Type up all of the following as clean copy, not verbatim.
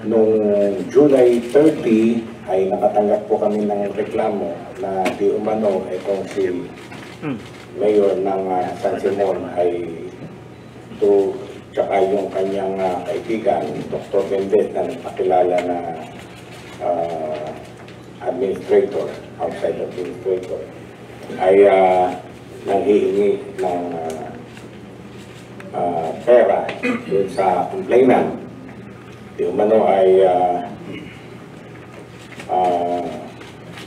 Noong July 30 ay nakatanggap po kami ng reklamo na di umano itong si Mayor ng San Simon ay tsaka yung kanyang kaibigan, Dr. Bendet, na nagpakilala na administrator, outside administrator, ay nanghihingi ng pera dun sa complainant. Di umano ay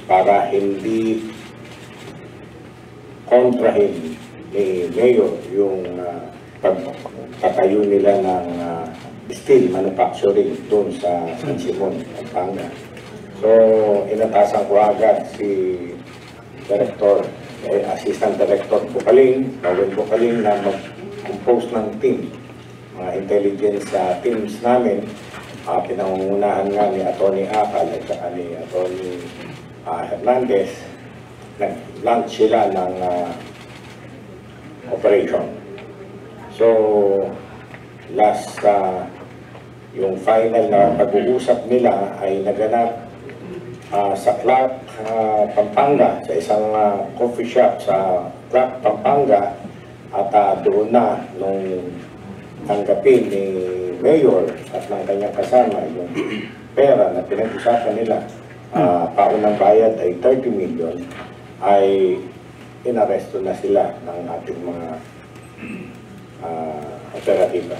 para hindi kontrahin ni Mayor yung pagtatayo nila ng steel manufacturing doon sa San Simon, Pampanga. So, inatasan ko agad si Assistant Director Bukaling, Noel Bukaling, na mag-compose ng team, mga intelligence teams namin. Pinangungunahan nga ni Atty. Akal at saka ni Atty. Hernandez. Nag-launch sila ng operation. So, last, yung final na pag-uusap nila ay naganap sa Clark, Pampanga, sa isang coffee shop sa Clark, Pampanga, at doon na nung tanggapin ni Mayor at ng kanyang kasama yung pera na pinag-usapan nila, paunang bayad ay 30 million, ay inaresto na sila ng ating mga operatiba.